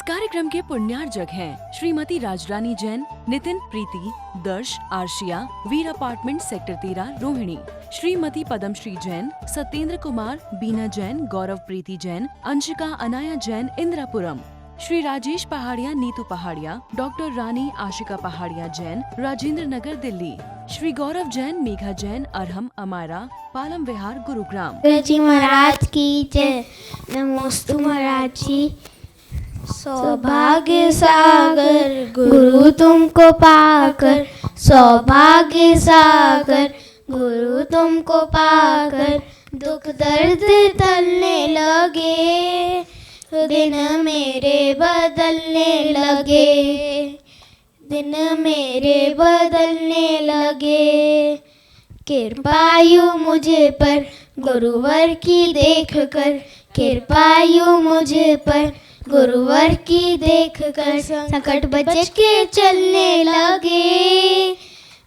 कार्यक्रम के पुण्यार्जक हैं श्रीमती राजरानी जैन, नितिन प्रीति, दर्श आर्शिया, वीर अपार्टमेंट सेक्टर 13 रोहिणी, श्रीमती पद्मश्री जैन, सत्येंद्र कुमार, बीना जैन, गौरव प्रीति जैन, अंशिका अनाया जैन, इंदिरापुरम, श्री राजेश पहाड़िया, नीतू पहाड़िया, डॉक्टर रानी आशिका पहाड़िया जैन, राजेंद्र नगर दिल्ली, श्री गौरव जैन, मेघा जैन, अरहम अमारा, पालम विहार गुरुग्राम। जी महाराज की जय। नमोस्तु महाराज जी। सौभाग्य सागर गुरु तुमको पाकर, सौभाग्य सागर गुरु तुमको पाकर, दुख दर्द टलने लगे, दिन मेरे बदलने लगे, दिन मेरे बदलने लगे। कृपायु मुझे पर गुरुवर की देख कर, कृपायु मुझे पर गुरुवर की देख कर, संकट बच के चलने लगे,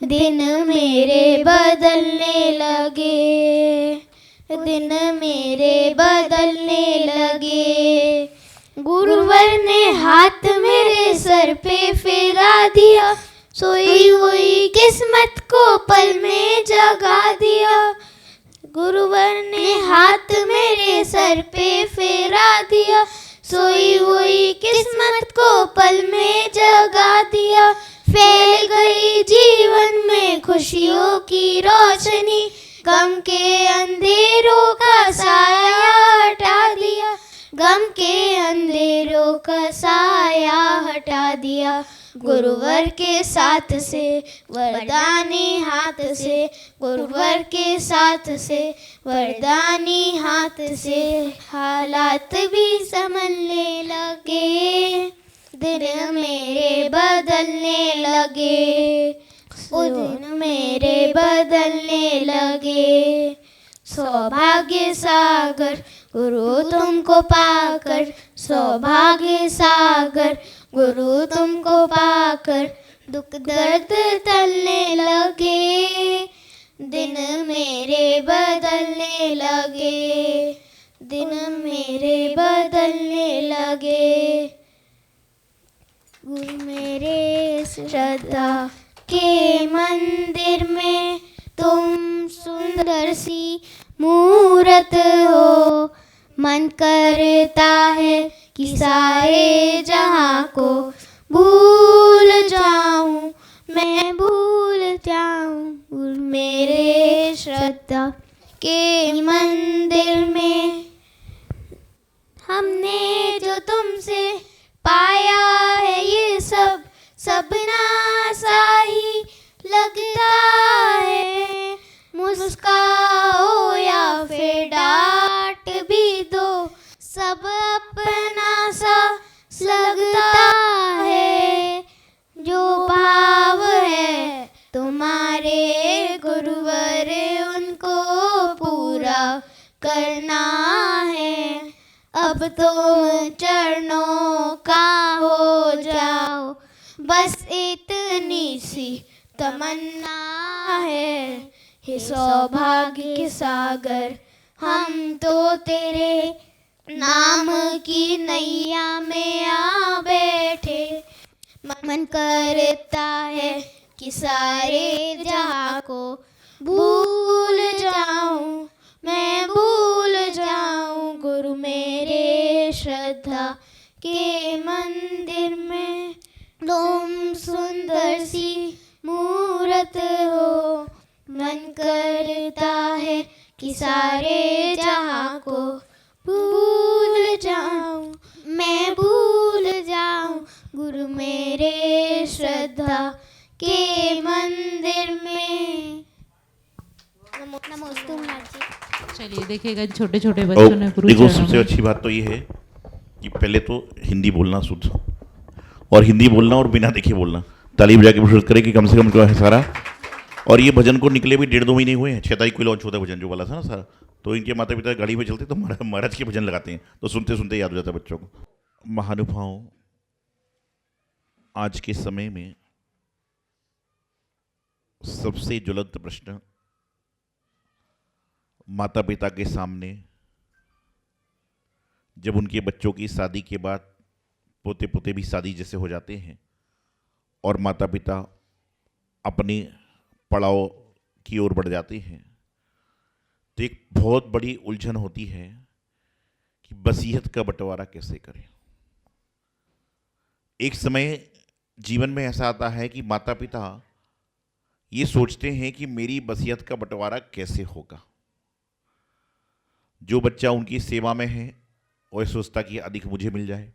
दिन मेरे बदलने लगे, दिन मेरे बदलने लगे। गुरुवर ने हाथ मेरे सर पे फेरा दिया, सोई हुई किस्मत को पल में जगा दिया। गुरुवर ने हाथ मेरे सर पे फेरा दिया, सोई हुई किस्मत को पल में जगा दिया। फैल गई जीवन में खुशियों की रोशनी, गम के अंधेरों का साया हटा दिया, गम के अंधेरों का साया हटा दिया। गुरुवर के साथ से वरदानी हाथ से, गुरुवर के साथ से वरदानी हाथ से, हालात भी संभलने लगे, दिन मेरे बदलने लगे, वो दिन मेरे बदलने लगे। सौभाग्य सागर गुरु तुमको पाकर, सौभाग्य सागर गुरु तुमको पाकर, दुख दर्द टलने लगे, दिन मेरे बदलने लगे, दिन मेरे बदलने लगे। गुरु मेरे श्रद्धा के मंदिर में तुम सुंदर सी मूरत हो, मन करता है कि सारे जहां को भूल जाऊं, मैं भूल जाऊं। गुरु मेरे श्रद्धा के मंदिर में हमने जो तुमसे पाया है, ये सब सपना सा ही लगता है। मुस्काओ या फिर डांट भी दो, सब अपना सा लगता है। जो भाव है तुम्हारे गुरुवर, उनको पूरा करना है। अब तुम चरणों का हो जाओ, बस इतनी सी तमन्ना है। हे सौभाग्य सागर, हम तो तेरे नाम की नैया में आ बैठे। मन करता है कि सारे जहां को भूल जाऊं, मैं भूल जाऊं। गुरु मेरे श्रद्धा के मंदिर में तुम सुंदर सी मूरत हो, मन करता है कि सारे जहां को भूल जाऊं, मैं भूल जाऊं। गुरु मेरे श्रद्धा के मंदिर में। नमोस्तु महाराज जी। चलिए देखिएगा, छोटे छोटे बच्चों ने गुरु देखो, चरणों सबसे में। अच्छी बात तो ये है कि पहले तो हिंदी बोलना शुद्ध, और हिंदी बोलना और बिना देखे बोलना। ताली बजा के शुरू करें कि कम से कम जो है सारा। और ये भजन को निकले भी 1.5-2 महीने हुए हैं। 6 तारीख को लॉन्च होता है भजन जो वाला था ना सारा। तो इनके माता पिता गाड़ी में चलते तो महाराज के भजन लगाते हैं, तो सुनते सुनते याद हो जाता है बच्चों को। महानुभाव, आज के समय में सबसे ज्वलंत प्रश्न माता पिता के सामने जब उनके बच्चों की शादी के बाद पोते पोते भी शादी जैसे हो जाते हैं और माता पिता अपने पड़ाव की ओर बढ़ जाते हैं, तो एक बहुत बड़ी उलझन होती है कि वसीयत का बंटवारा कैसे करें। एक समय जीवन में ऐसा आता है कि माता पिता ये सोचते हैं कि मेरी वसीयत का बंटवारा कैसे होगा। जो बच्चा उनकी सेवा में है वह सोचता कि अधिक मुझे मिल जाए,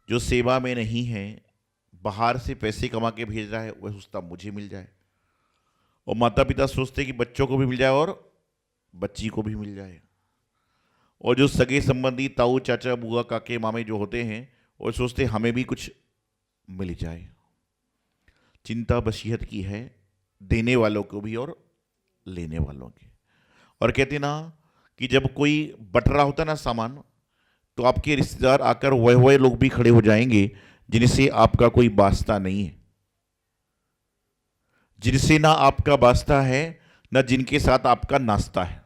जो सेवा में नहीं है, बाहर से पैसे कमा के भेज रहा है, वह सोचता मुझे मिल जाए। और माता पिता सोचते कि बच्चों को भी मिल जाए और बच्ची को भी मिल जाए। और जो सगे संबंधी ताऊ चाचा बुआ काके मामे जो होते हैं वो सोचते हमें भी कुछ मिल जाए। चिंता वसीयत की है, देने वालों को भी और लेने वालों की। और कहते ना कि जब कोई बट रहा होता ना सामान, तो आपके रिश्तेदार आकर वह लोग भी खड़े हो जाएंगे जिनसे आपका कोई वास्ता नहीं है, जिनसे ना आपका वास्ता है ना जिनके साथ आपका नाश्ता है।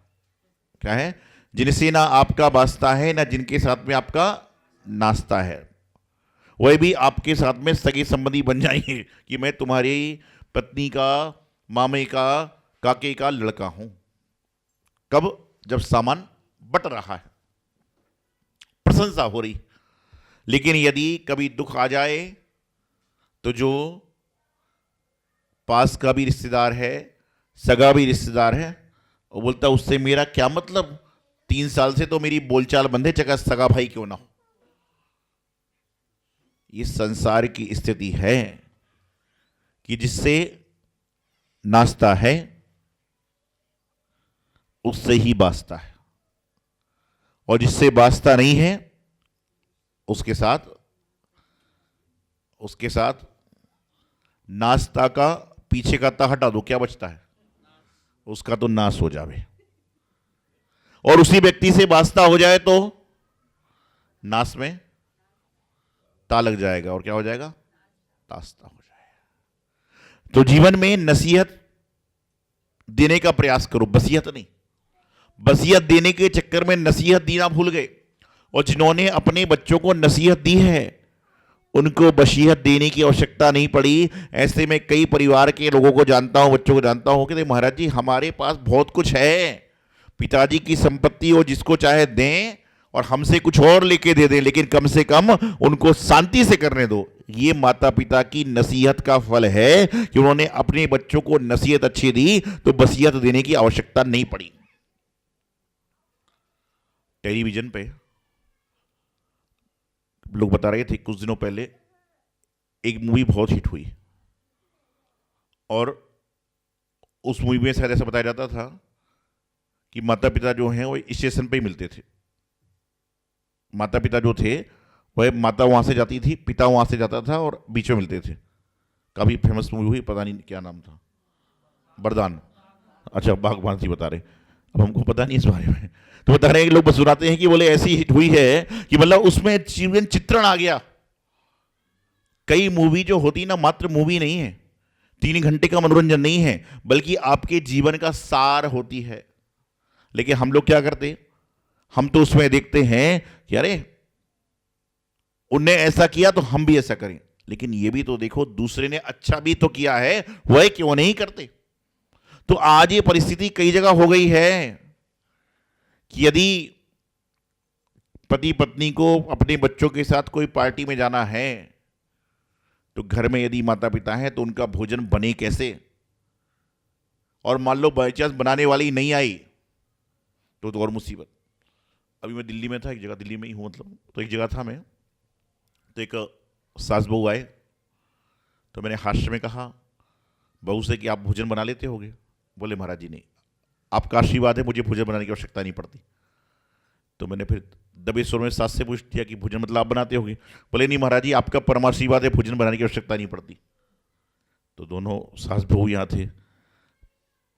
क्या है? जिनसे ना आपका वास्ता है ना जिनके साथ में आपका नाश्ता है, वह भी आपके साथ में सगे संबंधी बन जाएंगे कि मैं तुम्हारी पत्नी का, मामे का, काके का लड़का हूं। कब? जब सामान बट रहा है, प्रशंसा हो रही। लेकिन यदि कभी दुख आ जाए तो जो पास का भी रिश्तेदार है, सगा भी रिश्तेदार है, वो बोलता उससे मेरा क्या मतलब, 3 साल से तो मेरी बोलचाल बंद है, चाहे सगा भाई क्यों ना हो। ये संसार की स्थिति है कि जिससे नाश्ता है उससे ही वास्ता है, और जिससे वास्ता नहीं है उसके साथ नाश्ता का पीछे का ता हटा दो, क्या बचता है? उसका तो नाश हो जावे। और उसी व्यक्ति से वास्ता हो जाए तो नाश में ता लग जाएगा, और क्या हो जाएगा? तास्ता हो जाएगा। तो जीवन में नसीहत देने का प्रयास करो, वसीयत नहीं। वसीयत देने के चक्कर में नसीहत देना भूल गए, और जिन्होंने अपने बच्चों को नसीहत दी है उनको वसीयत देने की आवश्यकता नहीं पड़ी। ऐसे में कई परिवार के लोगों को जानता हूं, बच्चों को जानता हूं कि महाराज जी हमारे पास बहुत कुछ है, पिताजी की संपत्ति वो जिसको चाहे दें और हमसे कुछ और लेके दे दें, लेकिन कम से कम उनको शांति से करने दो। ये माता पिता की नसीहत का फल है कि उन्होंने अपने बच्चों को नसीहत अच्छी दी, तो वसीयत देने की आवश्यकता नहीं पड़ी। टेलीविजन पे लोग बता रहे थे कुछ दिनों पहले एक मूवी बहुत हिट हुई, और उस मूवी में शायद ऐसा बताया जाता था कि माता पिता जो हैं वो स्टेशन पे ही मिलते थे। माता पिता जो थे वह, माता वहां से जाती थी, पिता वहां से जाता था, और बीच में मिलते थे। काफी फेमस मूवी हुई, पता नहीं क्या नाम था, वरदान। अच्छा, बागबान जी बता रहे, अब हमको पता नहीं इस बारे में। तो बता रहे हैं कि लोग बस सुनाते हैं कि बोले ऐसी हिट हुई है कि मतलब उसमें जीवन चित्रण आ गया। कई मूवी जो होती ना, मात्र मूवी नहीं है, 3 घंटे का मनोरंजन नहीं है, बल्कि आपके जीवन का सार होती है। लेकिन हम लोग क्या करते, हम तो उसमें देखते हैं कि अरे उनने ऐसा किया तो हम भी ऐसा करें। लेकिन ये भी तो देखो दूसरे ने अच्छा भी तो किया है, वह क्यों नहीं करते। तो आज ये परिस्थिति कई जगह हो गई है कि यदि पति पत्नी को अपने बच्चों के साथ कोई पार्टी में जाना है, तो घर में यदि माता पिता हैं तो उनका भोजन बने कैसे। और मान लो बाई चांस बनाने वाली नहीं आई तो और मुसीबत। अभी मैं दिल्ली में था, एक जगह, दिल्ली में ही हूँ मतलब, तो एक जगह था मैं, तो एक सास बहू आए, तो मैंने हास्य में कहा बहू से कि आप भोजन बना लेते होगे। बोले महाराज जी नहीं, आपका आशीर्वाद है, मुझे भोजन बनाने की आवश्यकता नहीं पड़ती। तो मैंने फिर दबे स्वर में सास से पूछ दिया कि भोजन मतलब आप बनाते होगे। बोले नहीं महाराज जी, आपका परम आशीर्वाद है, भोजन बनाने की आवश्यकता नहीं पड़ती। तो दोनों सास बहू यहाँ थे,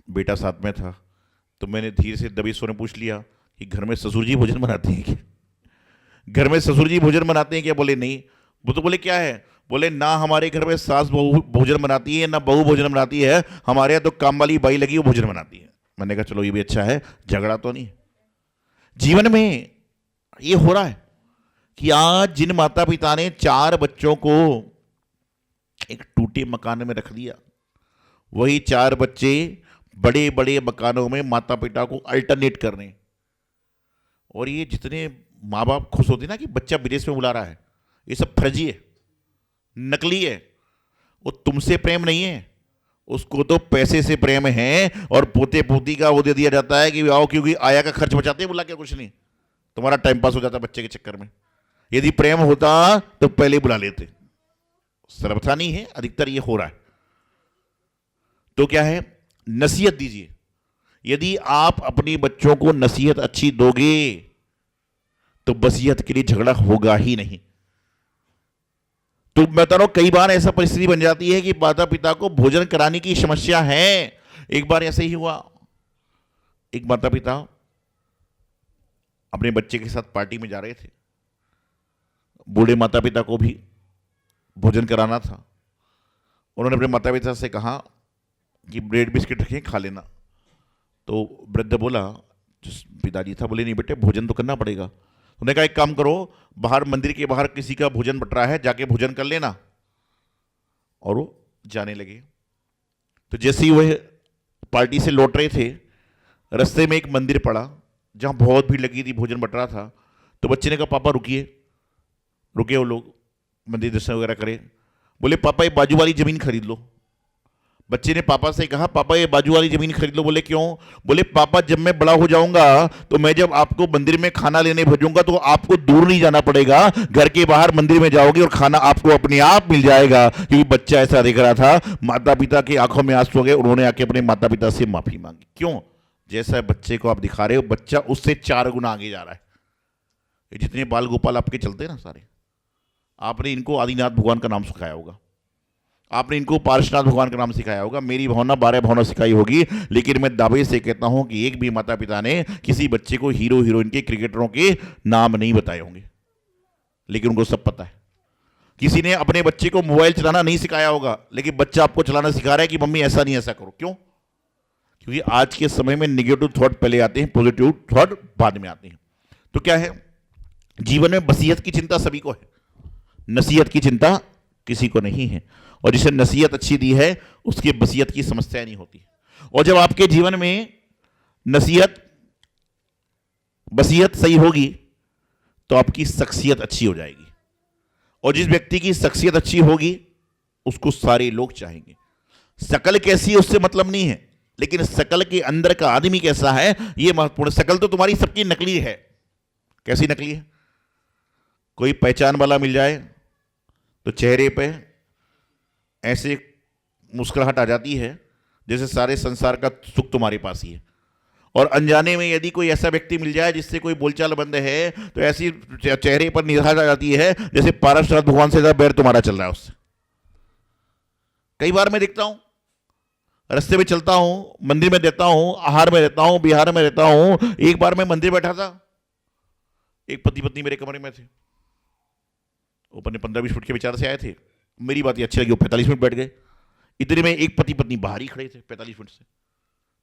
बेटा साथ में था, तो मैंने धीरे से दबे स्वर में पूछ लिया कि घर में ससुर जी भोजन बनाते हैं क्या? घर में ससुर जी भोजन बनाते हैं क्या? बोले नहीं। वो तो बोले क्या है? बोले ना हमारे घर में सास बहू भोजन बनाती है, ना बहू भोजन बनाती है, हमारे यहाँ तो काम वाली बाई लगी वो भोजन बनाती है। मैंने कहा चलो ये भी अच्छा है, झगड़ा तो नहीं। जीवन में ये हो रहा है कि आज जिन माता पिता ने 4 बच्चों को एक टूटे मकान में रख दिया, वही 4 बच्चे बड़े बड़े मकानों में माता पिता को अल्टरनेट कर रहे हैं। और ये जितने माँ बाप खुश होते ना कि बच्चा विदेश में बुला रहा है, ये सब फर्जी है, नकली है। वो तुमसे प्रेम नहीं है, उसको तो पैसे से प्रेम है। और पोते पोती का वो दे दिया जाता है कि आओ, क्योंकि आया का खर्च बचाते हैं, बुला के कुछ नहीं, तुम्हारा टाइम पास हो जाता बच्चे के चक्कर में। यदि प्रेम होता तो पहले बुला लेते। सर्वथा नहीं है, अधिकतर ये हो रहा है। तो क्या है, नसीहत दीजिए। यदि आप अपने बच्चों को नसीहत अच्छी दोगे तो बसीयत के लिए झगड़ा होगा ही नहीं। तो मैं बता रहा हूं, कई बार ऐसा परिस्थिति बन जाती है कि माता पिता को भोजन कराने की समस्या है। एक बार ऐसे ही हुआ, एक माता पिता अपने बच्चे के साथ पार्टी में जा रहे थे। बूढ़े माता पिता को भी भोजन कराना था। उन्होंने अपने माता पिता से कहा कि ब्रेड बिस्किट रखें, खा लेना। तो वृद्ध बोला, जिस पिताजी था, बोले नहीं बेटे, भोजन तो करना पड़ेगा। उन्होंने कहा एक काम करो, बाहर मंदिर के बाहर किसी का भोजन बट रहा है, जाके भोजन कर लेना। और वो जाने लगे। तो जैसे ही वह पार्टी से लौट रहे थे, रास्ते में एक मंदिर पड़ा जहां बहुत भीड़ लगी थी, भोजन बट रहा था। तो बच्चे ने कहा पापा रुकिए, रुके। वो लोग मंदिर दर्शन वगैरह करें। बोले पापा ये बाजू वाली जमीन खरीद लो। बच्चे ने पापा से कहा पापा ये बाजू वाली जमीन खरीद लो। बोले क्यों? बोले पापा जब मैं बड़ा हो जाऊंगा तो मैं जब आपको मंदिर में खाना लेने भेजूंगा तो आपको दूर नहीं जाना पड़ेगा, घर के बाहर मंदिर में जाओगे और खाना आपको अपने आप मिल जाएगा। क्योंकि बच्चा ऐसा देख रहा था, माता पिता की आंखों में आंसू आ गए। उन्होंने आके अपने माता पिता से माफी मांगी। क्यों? जैसा बच्चे को आप दिखा रहे हो, बच्चा उससे 4 गुना आगे जा रहा है। ये जितने बाल गोपाल आपके चलते हैं ना सारे, आपने इनको आदिनाथ भगवान का नाम सिखाया होगा, आपने इनको पार्श्वनाथ भगवान का नाम सिखाया होगा, मेरी भावना 12 भावना सिखाई होगी। लेकिन मैं दावे से कहता हूं कि एक भी माता पिता ने किसी बच्चे को हीरो हीरोइन के, क्रिकेटरों के नाम नहीं बताए होंगे, लेकिन उनको सब पता है। किसी ने अपने बच्चे को मोबाइल चलाना नहीं सिखाया होगा, लेकिन बच्चा आपको चलाना सिखा रहा है कि मम्मी ऐसा नहीं ऐसा करो। क्यों? क्योंकि आज के समय में निगेटिव थॉट पहले आते हैं, पॉजिटिव थॉट बाद में आते हैं। तो क्या है, जीवन में वसीयत की चिंता सभी को है, नसीहत की चिंता किसी को नहीं है। और जिसे नसीहत अच्छी दी है उसकी वसीयत की समस्या नहीं होती। और जब आपके जीवन में नसीहत वसीयत सही होगी तो आपकी शख्सियत अच्छी हो जाएगी। और जिस व्यक्ति की शख्सियत अच्छी होगी उसको सारे लोग चाहेंगे। शकल कैसी है उससे मतलब नहीं है, लेकिन शकल के अंदर का आदमी कैसा है यह महत्वपूर्ण। शकल तो तुम्हारी सबकी नकली है। कैसी नकली है? कोई पहचान वाला मिल जाए तो चेहरे पे ऐसे मुस्कुराहट आ जाती है जैसे सारे संसार का सुख तुम्हारे पास ही है। और अनजाने में यदि कोई ऐसा व्यक्ति मिल जाए जिससे कोई बोलचाल बंद है तो ऐसी चेहरे पर निराशा आ जाती है जैसे पार्श्वनाथ भगवान से ज्यादा बैर तुम्हारा चल रहा है उससे। कई बार मैं देखता हूं, रास्ते में चलता हूं, मंदिर में रहता हूं, आहार में रहता हूं, बिहार में रहता हूं। एक बार मैं मंदिर बैठा था, एक पति पत्नी मेरे कमरे में थे। वो अपने 15-20 फुट के विचार से आए थे। मेरी बात ये अच्छी लगी, वो 45 मिनट बैठ गए। इतने में एक पति पत्नी बाहर ही खड़े थे 45 मिनट से।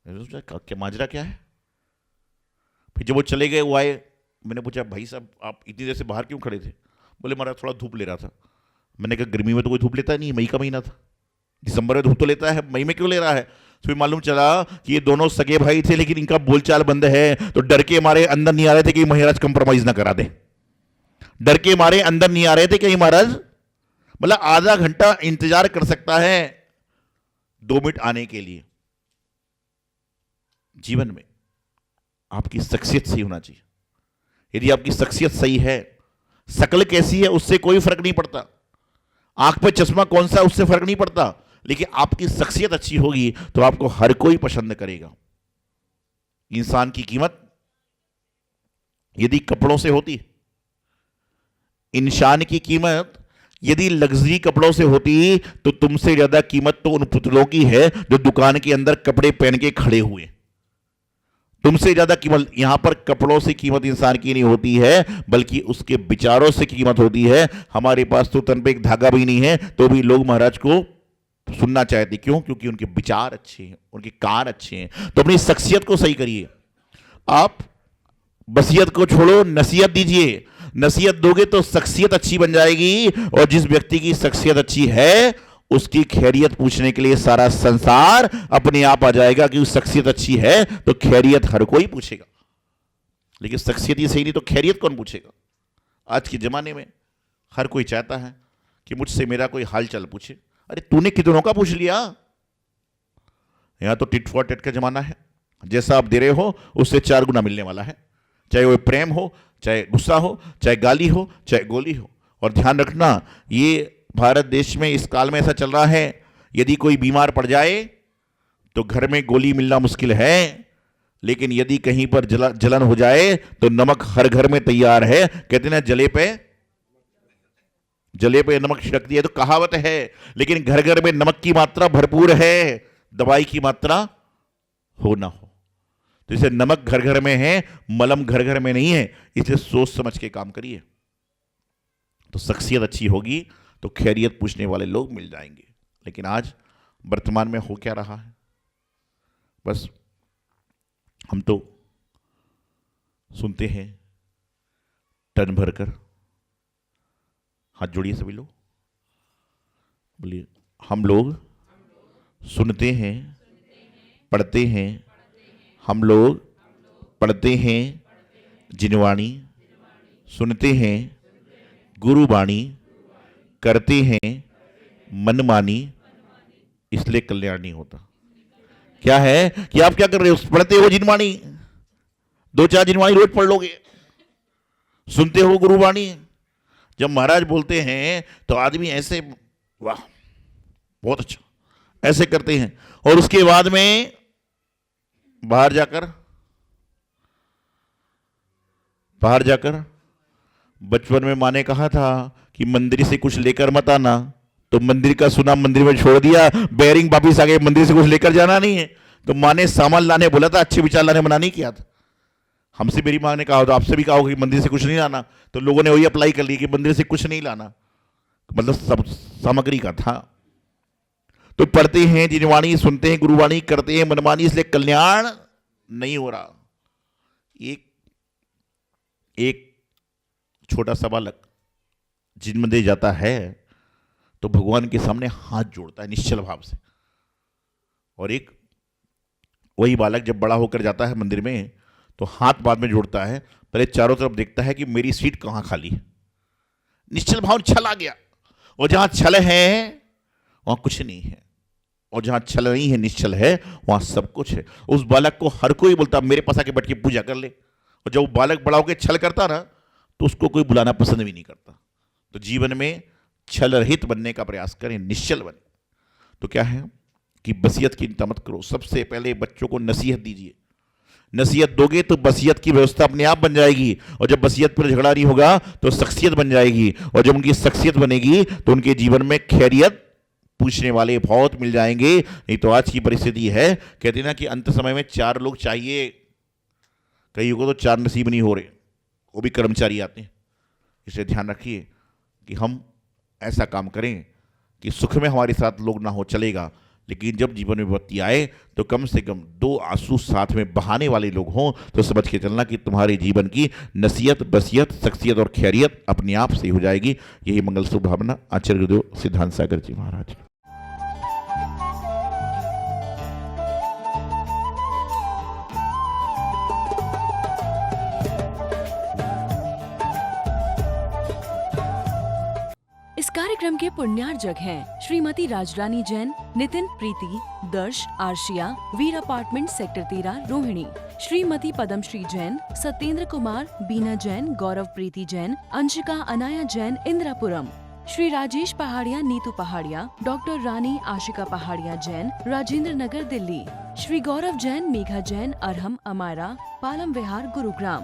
मैंने सोचा क्या माजरा क्या है। फिर जब वो चले गए, वो आए, मैंने पूछा भाई साहब आप इतनी देर से बाहर क्यों खड़े थे? बोले महाराज थोड़ा धूप ले रहा था। मैंने कहा गर्मी में तो कोई धूप लेता नहीं, मई का महीना था, दिसंबर में धूप तो लेता है, मई में क्यों ले रहा है? फिर मालूम चला कि ये दोनों सगे भाई थे, लेकिन इनका बोलचाल बंद है। तो डर के मारे अंदर नहीं आ रहे थे कि महाराज कंप्रोमाइज ना करा दे। डर के मारे अंदर नहीं आ रहे थे कि महाराज, मतलब आधा घंटा इंतजार कर सकता है 2 मिनट आने के लिए। जीवन में आपकी शख्सियत सही होना चाहिए। यदि आपकी शख्सियत सही है, शकल कैसी है उससे कोई फर्क नहीं पड़ता, आंख पे चश्मा कौन सा है उससे फर्क नहीं पड़ता, लेकिन आपकी शख्सियत अच्छी होगी तो आपको हर कोई पसंद करेगा। इंसान की कीमत यदि कपड़ों से होती, इंसान की कीमत यदि लग्जरी कपड़ों से होती तो तुमसे ज्यादा कीमत तो उन पुतलों की है जो दुकान के अंदर कपड़े पहन के खड़े हुए। तुमसे ज्यादा कीमत, यहां पर कपड़ों से कीमत इंसान की नहीं होती है, बल्कि उसके विचारों से कीमत होती है। हमारे पास तो तन पे एक धागा भी नहीं है तो भी लोग महाराज को सुनना चाहते। क्यों? क्योंकि उनके विचार अच्छे हैं, उनके कान अच्छे हैं। तो अपनी शख्सियत को सही करिए। आप वसीयत को छोड़ो, नसीहत दीजिए। नसीहत दोगे तो शख्सियत अच्छी बन जाएगी, और जिस व्यक्ति की शख्सियत अच्छी है उसकी खैरियत पूछने के लिए सारा संसार अपने आप आ जाएगा कि उस शख्सियत अच्छी है तो खैरियत हर कोई पूछेगा। लेकिन शख्सियत ही सही नहीं तो खैरियत कौन पूछेगा? आज के ज़माने में हर कोई चाहता है कि मुझसे मेरा कोई हाल चाल पूछे। अरे तूने कितनों का पूछ लिया? यहां तो टिट फॉर टेट का जमाना है, जैसा आप दे रहे हो उससे 4 गुना मिलने वाला है, चाहे वो प्रेम हो, चाहे गुस्सा हो, चाहे गाली हो, चाहे गोली हो। और ध्यान रखना, ये भारत देश में इस काल में ऐसा चल रहा है, यदि कोई बीमार पड़ जाए तो घर में गोली मिलना मुश्किल है, लेकिन यदि कहीं पर जलन हो जाए तो नमक हर घर में तैयार है। कहते ना जले पे नमक छिड़क दिया, तो कहावत है, लेकिन घर घर में नमक की मात्रा भरपूर है, दवाई की मात्रा हो ना हो। तो इसे नमक घर घर में है, मलम घर घर में नहीं है, इसे सोच समझ के काम करिए। तो शख्सियत अच्छी होगी तो खैरियत पूछने वाले लोग मिल जाएंगे। लेकिन आज वर्तमान में हो क्या रहा है? बस हम तो सुनते हैं टन भर कर। हाथ जोड़िए सभी लोग, बोलिए, हम लोग सुनते हैं, पढ़ते हैं, हम लोग पढ़ते हैं जिनवाणी, सुनते हैं गुरुवाणी, करते हैं मनमानी, इसलिए कल्याण नहीं होता। क्या है कि आप क्या कर रहे हो? पढ़ते हो जिनवाणी, 2-4 जिनवाणी रोज पढ़ लोगे, सुनते हो गुरुवाणी। जब महाराज बोलते हैं तो आदमी ऐसे, वाह बहुत अच्छा, ऐसे करते हैं, और उसके बाद में बाहर जाकर बचपन में माँ ने कहा था कि मंदिर से कुछ लेकर मत आना, तो मंदिर का सुना, मंदिर में छोड़ दिया, बेरिंग वापिस आ गए, मंदिर से कुछ लेकर जाना नहीं है। तो माँ ने सामान लाने बोला था, अच्छे विचार लाने मना नहीं किया था। हमसे मेरी माँ ने कहा, तो आपसे भी कहा होगा कि मंदिर से कुछ नहीं लाना, तो लोगों ने वही अप्लाई कर लिया कि मंदिर से कुछ नहीं लाना, मतलब सब सामग्री का था। तो पढ़ते हैं जिनवाणी, सुनते हैं गुरुवाणी, करते हैं मनमानी, इसलिए कल्याण नहीं हो रहा। एक छोटा सा बालक जिन मंदिर जाता है तो भगवान के सामने हाथ जोड़ता है निश्चल भाव से, और एक वही बालक जब बड़ा होकर जाता है मंदिर में तो हाथ बाद में जोड़ता है, पहले चारों तरफ देखता है कि मेरी सीट कहाँ खाली है। निश्चल भाव, छल आ गया, और जहां छल है वहां कुछ नहीं है, और जहां छल नहीं है, निश्चल है, वहां सब कुछ है। उस बालक को हर कोई बोलता मेरे पास आके बैठ के पूजा कर ले, और जब वो बालक बड़ा होकर छल करता ना तो उसको कोई बुलाना पसंद भी नहीं करता। तो जीवन में छल रहित बनने का प्रयास करें, निश्चल बने। तो क्या है कि बसियत की चिंता मत करो, सबसे पहले बच्चों को नसीहत दीजिए। नसीहत दोगे तो बसियत की व्यवस्था अपने आप बन जाएगी, और जब बसियत पर झगड़ा नहीं होगा तो शख्सियत बन जाएगी, और जब उनकी शख्सियत बनेगी तो उनके जीवन में खैरियत पूछने वाले बहुत मिल जाएंगे। नहीं तो आज की परिस्थिति है, कहते ना कि अंत समय में 4 लोग चाहिए, कईयों को तो 4 नसीब नहीं हो रहे, वो भी कर्मचारी आते हैं। इसलिए ध्यान रखिए कि हम ऐसा काम करें कि सुख में हमारे साथ लोग ना हो चलेगा, लेकिन जब जीवन में विपत्ति आए तो कम से कम 2 आंसू साथ में बहाने वाले लोग हों, तो समझ के चलना कि तुम्हारे जीवन की नसीहत, बसियत, शख्सियत और खैरियत अपने आप से हो जाएगी। यही मंगल शुभकामना आचार्य गुरुदेव सिद्धांत सागर जी महाराज। इस कार्यक्रम के पुण्यार्जक हैं श्रीमती राजरानी जैन, नितिन प्रीति, दर्श, आर्शिया, वीर अपार्टमेंट सेक्टर 13 रोहिणी, श्रीमती पद्मश्री जैन, सत्येंद्र कुमार, बीना जैन, गौरव प्रीति जैन, अंशिका अनाया जैन, इंदिरापुरम, श्री राजेश पहाड़िया, नीतू पहाड़िया, डॉक्टर रानी आशिका पहाड़िया जैन, राजेंद्र नगर दिल्ली, श्री गौरव जैन, मेघा जैन, अरहम, अमारा, पालम विहार, गुरुग्राम।